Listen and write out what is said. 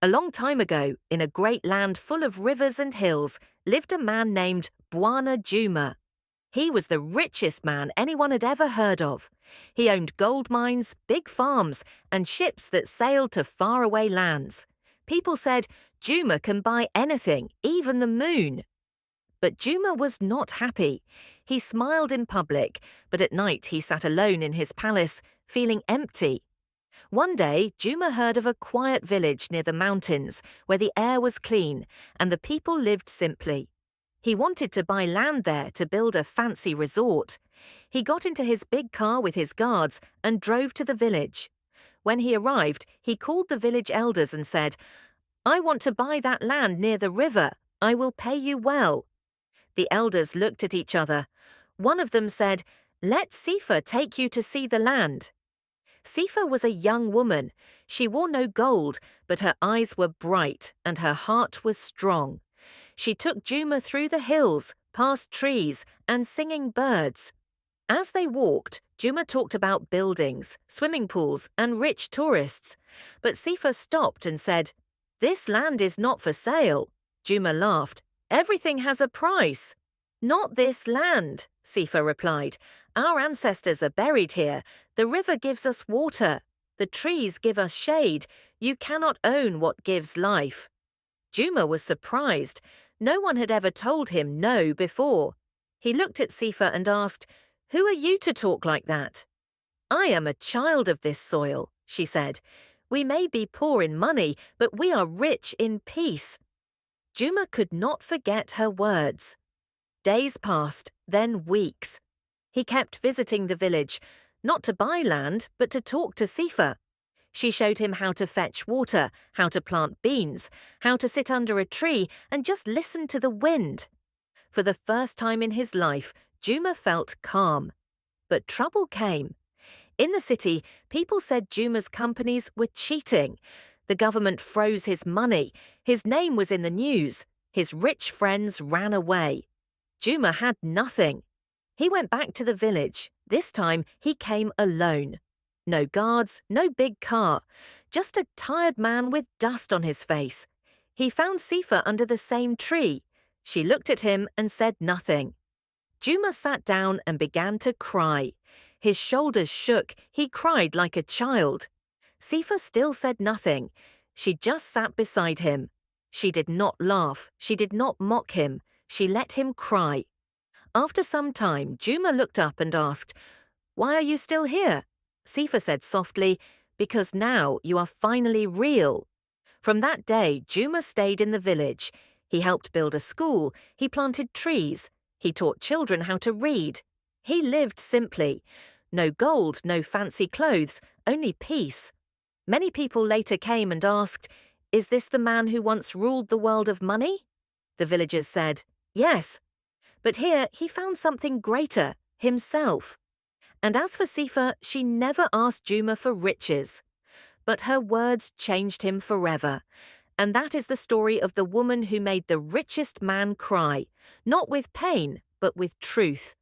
A long time ago, in a great land full of rivers and hills, lived a man named Bwana Juma. He was the richest man anyone had ever heard of. He owned gold mines, big farms, and ships that sailed to faraway lands. People said, Juma can buy anything, even the moon. But Juma was not happy. He smiled in public, but at night he sat alone in his palace, feeling empty. One day, Juma heard of a quiet village near the mountains where the air was clean and the people lived simply. He wanted to buy land there to build a fancy resort. He got into his big car with his guards and drove to the village. When he arrived, he called the village elders and said, "I want to buy that land near the river. I will pay you well." The elders looked at each other. One of them said, "Let Sifa take you to see the land." Sifa was a young woman. She wore no gold, but her eyes were bright and her heart was strong. She took Juma through the hills, past trees, and singing birds. As they walked, Juma talked about buildings, swimming pools, and rich tourists. But Sifa stopped and said, "This land is not for sale." Juma laughed. "Everything has a price." "Not this land," Sifa replied. "Our ancestors are buried here. The river gives us water. The trees give us shade. You cannot own what gives life." Juma was surprised. No one had ever told him no before. He looked at Sifa and asked, "Who are you to talk like that?" "I am a child of this soil," she said. "We may be poor in money, but we are rich in peace." Juma could not forget her words. Days passed, then weeks. He kept visiting the village, not to buy land, but to talk to Sifa. She showed him how to fetch water, how to plant beans, how to sit under a tree and just listen to the wind. For the first time in his life, Juma felt calm. But trouble came. In the city, people said Juma's companies were cheating. The government froze his money. His name was in the news. His rich friends ran away. Juma had nothing. He went back to the village. This time, he came alone. No guards, no big car, just a tired man with dust on his face. He found Sifa under the same tree. She looked at him and said nothing. Juma sat down and began to cry. His shoulders shook. He cried like a child. Sifa still said nothing. She just sat beside him. She did not laugh. She did not mock him. She let him cry. After some time, Juma looked up and asked, "Why are you still here?" Sifa said softly, "Because now you are finally real." From that day, Juma stayed in the village. He helped build a school. He planted trees. He taught children how to read. He lived simply. No gold, no fancy clothes, only peace. Many people later came and asked, "Is this the man who once ruled the world of money?" The villagers said, "Yes." But here he found something greater, himself. And as for Sifa, she never asked Juma for riches. But her words changed him forever. And that is the story of the woman who made the richest man cry, not with pain, but with truth.